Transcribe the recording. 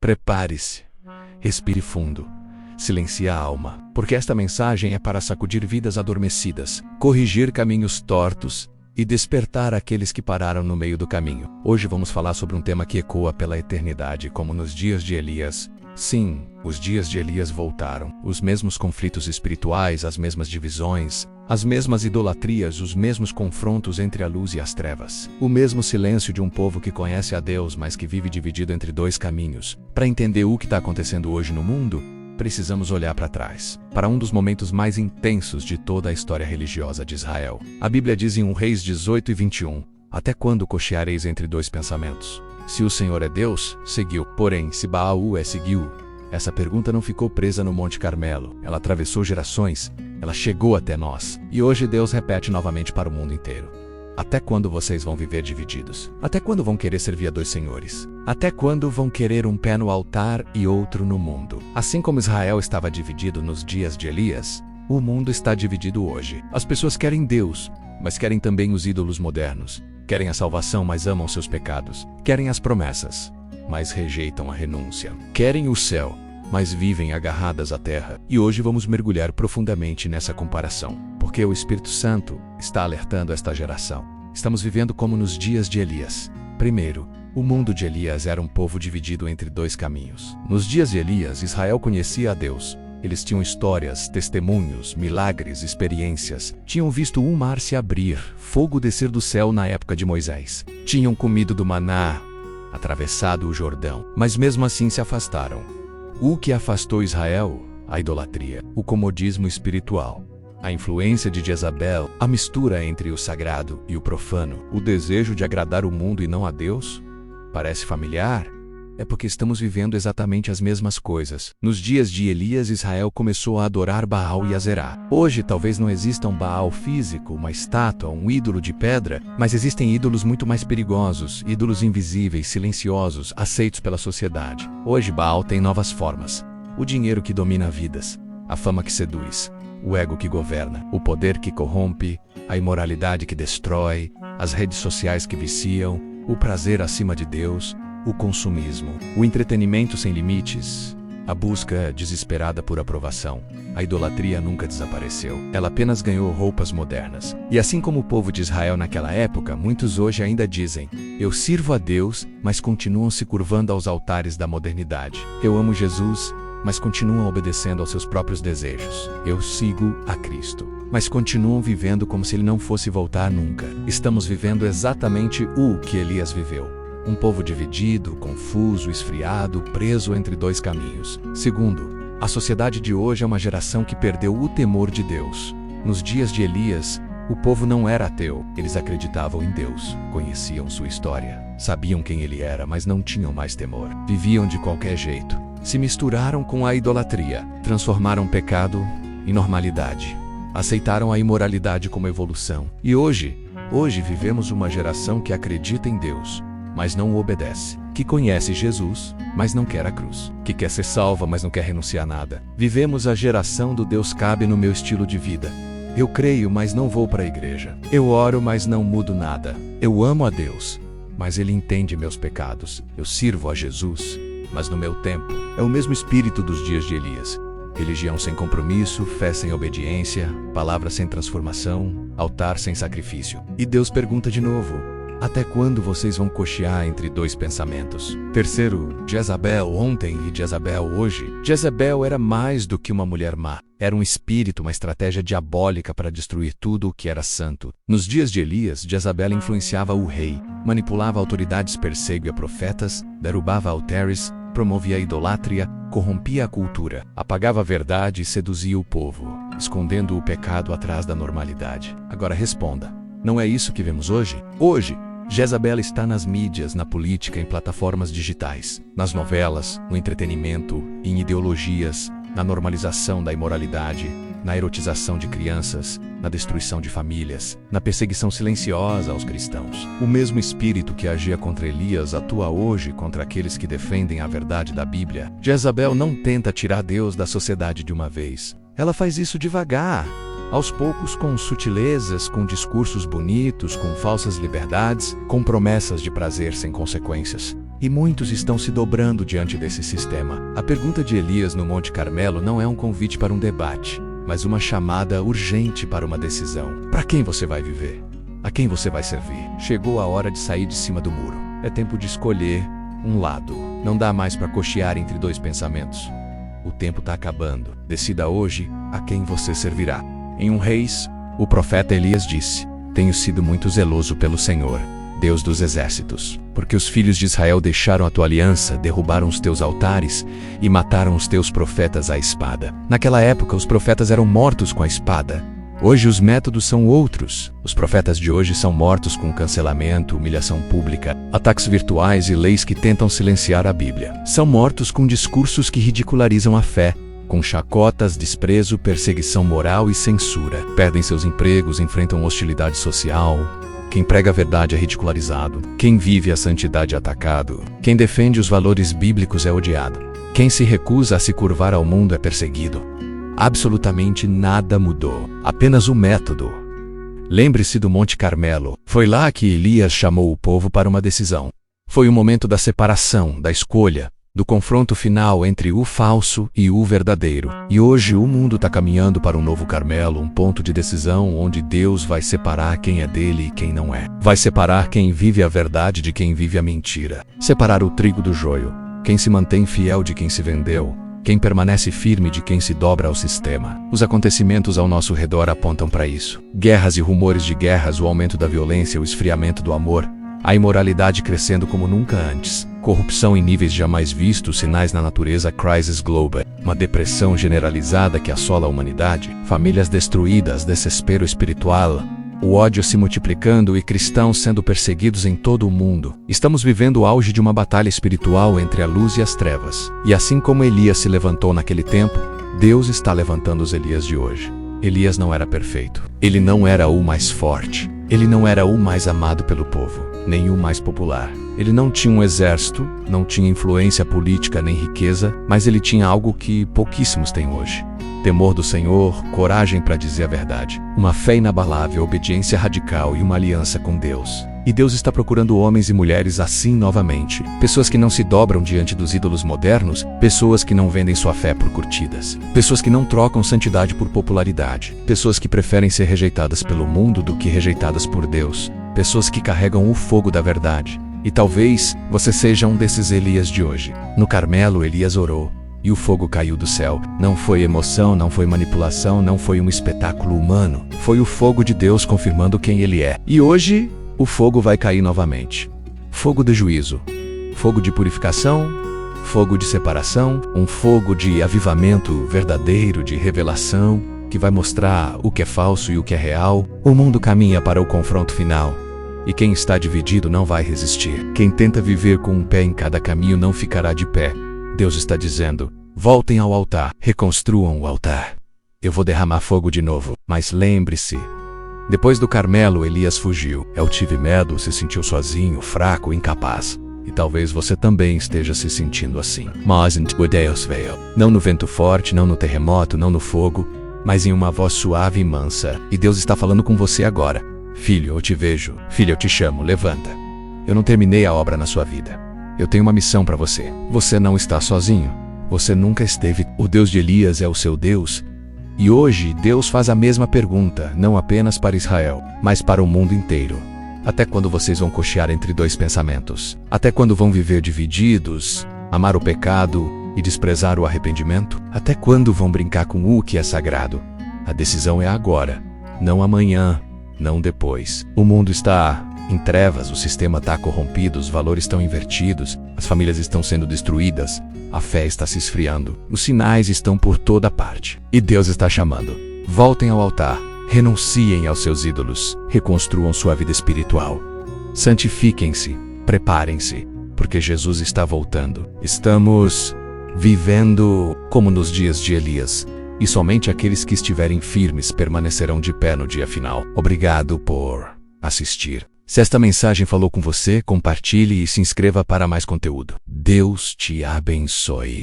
Prepare-se, respire fundo, silencie a alma, porque esta mensagem é para sacudir vidas adormecidas, corrigir caminhos tortos e despertar aqueles que pararam no meio do caminho. Hoje vamos falar sobre um tema que ecoa pela eternidade, como nos dias de Elias. Sim, os dias de Elias voltaram. Os mesmos conflitos espirituais, as mesmas divisões, as mesmas idolatrias, os mesmos confrontos entre a luz e as trevas. O mesmo silêncio de um povo que conhece a Deus, mas que vive dividido entre dois caminhos. Para entender o que está acontecendo hoje no mundo, precisamos olhar para trás, para um dos momentos mais intensos de toda a história religiosa de Israel. A Bíblia diz em 1 Reis 18:21, até quando cocheareis entre dois pensamentos? Se o Senhor é Deus, seguiu. Porém, se Baal é, seguiu. Essa pergunta não ficou presa no Monte Carmelo. Ela atravessou gerações, ela chegou até nós. E hoje Deus repete novamente para o mundo inteiro. Até quando vocês vão viver divididos? Até quando vão querer servir a dois senhores? Até quando vão querer um pé no altar e outro no mundo? Assim como Israel estava dividido nos dias de Elias, o mundo está dividido hoje. As pessoas querem Deus, mas querem também os ídolos modernos. Querem a salvação, mas amam seus pecados. Querem as promessas, mas rejeitam a renúncia. Querem o céu, mas vivem agarradas à terra. E hoje vamos mergulhar profundamente nessa comparação, porque o Espírito Santo está alertando esta geração. Estamos vivendo como nos dias de Elias. Primeiro, o mundo de Elias era um povo dividido entre dois caminhos. Nos dias de Elias, Israel conhecia a Deus. Eles tinham histórias, testemunhos, milagres, experiências. Tinham visto um mar se abrir, fogo descer do céu na época de Moisés. Tinham comido do maná, atravessado o Jordão, mas mesmo assim se afastaram. O que afastou Israel? A idolatria, o comodismo espiritual, a influência de Jezabel, a mistura entre o sagrado e o profano, o desejo de agradar o mundo e não a Deus. Parece familiar? É porque estamos vivendo exatamente as mesmas coisas. Nos dias de Elias, Israel começou a adorar Baal e Azerá. Hoje talvez não exista um Baal físico, uma estátua, um ídolo de pedra, mas existem ídolos muito mais perigosos, ídolos invisíveis, silenciosos, aceitos pela sociedade. Hoje Baal tem novas formas. O dinheiro que domina vidas, a fama que seduz, o ego que governa, o poder que corrompe, a imoralidade que destrói, as redes sociais que viciam, o prazer acima de Deus, o consumismo, o entretenimento sem limites, a busca desesperada por aprovação. A idolatria nunca desapareceu. Ela apenas ganhou roupas modernas. E assim como o povo de Israel naquela época, muitos hoje ainda dizem: eu sirvo a Deus, mas continuam se curvando aos altares da modernidade. Eu amo Jesus, mas continuam obedecendo aos seus próprios desejos. Eu sigo a Cristo, mas continuam vivendo como se ele não fosse voltar nunca. Estamos vivendo exatamente o que Elias viveu. Um povo dividido, confuso, esfriado, preso entre dois caminhos. Segundo, a sociedade de hoje é uma geração que perdeu o temor de Deus. Nos dias de Elias, o povo não era ateu. Eles acreditavam em Deus, conheciam sua história, sabiam quem ele era, mas não tinham mais temor. Viviam de qualquer jeito. Se misturaram com a idolatria, transformaram pecado em normalidade. Aceitaram a imoralidade como evolução. E hoje vivemos uma geração que acredita em Deus, mas não o obedece, que conhece Jesus, mas não quer a cruz, que quer ser salva, mas não quer renunciar a nada. Vivemos a geração do Deus cabe no meu estilo de vida. Eu creio, mas não vou para a igreja. Eu oro, mas não mudo nada. Eu amo a Deus, mas Ele entende meus pecados. Eu sirvo a Jesus, mas no meu tempo. É o mesmo espírito dos dias de Elias. Religião sem compromisso, fé sem obediência, palavra sem transformação, altar sem sacrifício. E Deus pergunta de novo: até quando vocês vão cochear entre dois pensamentos? Terceiro, Jezabel ontem e Jezabel hoje. Jezabel era mais do que uma mulher má. Era um espírito, uma estratégia diabólica para destruir tudo o que era santo. Nos dias de Elias, Jezabel influenciava o rei, manipulava autoridades, perseguia profetas, derrubava altares, promovia a idolatria, corrompia a cultura, apagava a verdade e seduzia o povo, escondendo o pecado atrás da normalidade. Agora responda. Não é isso que vemos hoje? Hoje, Jezabel está nas mídias, na política, em plataformas digitais, nas novelas, no entretenimento, em ideologias, na normalização da imoralidade, na erotização de crianças, na destruição de famílias, na perseguição silenciosa aos cristãos. O mesmo espírito que agia contra Elias atua hoje contra aqueles que defendem a verdade da Bíblia. Jezabel não tenta tirar Deus da sociedade de uma vez. Ela faz isso devagar, aos poucos, com sutilezas, com discursos bonitos, com falsas liberdades, com promessas de prazer sem consequências. E muitos estão se dobrando diante desse sistema. A pergunta de Elias no Monte Carmelo não é um convite para um debate, mas uma chamada urgente para uma decisão. Para quem você vai viver? A quem você vai servir? Chegou a hora de sair de cima do muro. É tempo de escolher um lado. Não dá mais para cochear entre dois pensamentos. O tempo está acabando. Decida hoje a quem você servirá. Em 1 Reis, o profeta Elias disse: "Tenho sido muito zeloso pelo Senhor, Deus dos exércitos, porque os filhos de Israel deixaram a tua aliança, derrubaram os teus altares e mataram os teus profetas à espada." Naquela época, os profetas eram mortos com a espada. Hoje os métodos são outros. Os profetas de hoje são mortos com cancelamento, humilhação pública, ataques virtuais e leis que tentam silenciar a Bíblia. São mortos com discursos que ridicularizam a fé, com chacotas, desprezo, perseguição moral e censura. Perdem seus empregos, enfrentam hostilidade social. Quem prega a verdade é ridicularizado. Quem vive a santidade é atacado. Quem defende os valores bíblicos é odiado. Quem se recusa a se curvar ao mundo é perseguido. Absolutamente nada mudou, apenas o método. Lembre-se do Monte Carmelo. Foi lá que Elias chamou o povo para uma decisão. Foi o momento da separação, da escolha, do confronto final entre o falso e o verdadeiro. E hoje o mundo está caminhando para um novo Carmelo, um ponto de decisão onde Deus vai separar quem é dele e quem não é. Vai separar quem vive a verdade de quem vive a mentira. Separar o trigo do joio, quem se mantém fiel de quem se vendeu, quem permanece firme de quem se dobra ao sistema. Os acontecimentos ao nosso redor apontam para isso. Guerras e rumores de guerras, o aumento da violência, o esfriamento do amor, a imoralidade crescendo como nunca antes, corrupção em níveis jamais vistos, sinais na natureza, crisis global, uma depressão generalizada que assola a humanidade, famílias destruídas, desespero espiritual, o ódio se multiplicando e cristãos sendo perseguidos em todo o mundo. Estamos vivendo o auge de uma batalha espiritual entre a luz e as trevas. E assim como Elias se levantou naquele tempo, Deus está levantando os Elias de hoje. Elias não era perfeito. Ele não era o mais forte. Ele não era o mais amado pelo povo, nem o mais popular. Ele não tinha um exército, não tinha influência política nem riqueza, mas ele tinha algo que pouquíssimos têm hoje: temor do Senhor, coragem para dizer a verdade, uma fé inabalável, obediência radical e uma aliança com Deus. E Deus está procurando homens e mulheres assim novamente. Pessoas que não se dobram diante dos ídolos modernos, pessoas que não vendem sua fé por curtidas, pessoas que não trocam santidade por popularidade, pessoas que preferem ser rejeitadas pelo mundo do que rejeitadas por Deus, pessoas que carregam o fogo da verdade. E talvez você seja um desses Elias de hoje. No Carmelo, Elias orou e o fogo caiu do céu. Não foi emoção, não foi manipulação, não foi um espetáculo humano. Foi o fogo de Deus confirmando quem Ele é. E hoje, o fogo vai cair novamente. Fogo de juízo, fogo de purificação, fogo de separação, um fogo de avivamento verdadeiro, de revelação, que vai mostrar o que é falso e o que é real. O mundo caminha para o confronto final. E quem está dividido não vai resistir. Quem tenta viver com um pé em cada caminho não ficará de pé. Deus está dizendo: voltem ao altar, reconstruam o altar. Eu vou derramar fogo de novo. Mas lembre-se, depois do Carmelo, Elias fugiu. Eu tive medo, se sentiu sozinho, fraco, incapaz. E talvez você também esteja se sentindo assim. Mas Deus veio. Não no vento forte, não no terremoto, não no fogo, mas em uma voz suave e mansa. E Deus está falando com você agora. Filho, eu te vejo. Filho, eu te chamo. Levanta. Eu não terminei a obra na sua vida. Eu tenho uma missão para você. Você não está sozinho. Você nunca esteve. O Deus de Elias é o seu Deus. E hoje Deus faz a mesma pergunta, não apenas para Israel, mas para o mundo inteiro. Até quando vocês vão cochear entre dois pensamentos? Até quando vão viver divididos, amar o pecado e desprezar o arrependimento? Até quando vão brincar com o que é sagrado? A decisão é agora, não amanhã, não depois. O mundo está em trevas, o sistema está corrompido, os valores estão invertidos, as famílias estão sendo destruídas, a fé está se esfriando, os sinais estão por toda parte. E Deus está chamando. Voltem ao altar, renunciem aos seus ídolos, reconstruam sua vida espiritual. Santifiquem-se, preparem-se, porque Jesus está voltando. Estamos vivendo como nos dias de Elias, e somente aqueles que estiverem firmes permanecerão de pé no dia final. Obrigado por assistir. Se esta mensagem falou com você, compartilhe e se inscreva para mais conteúdo. Deus te abençoe.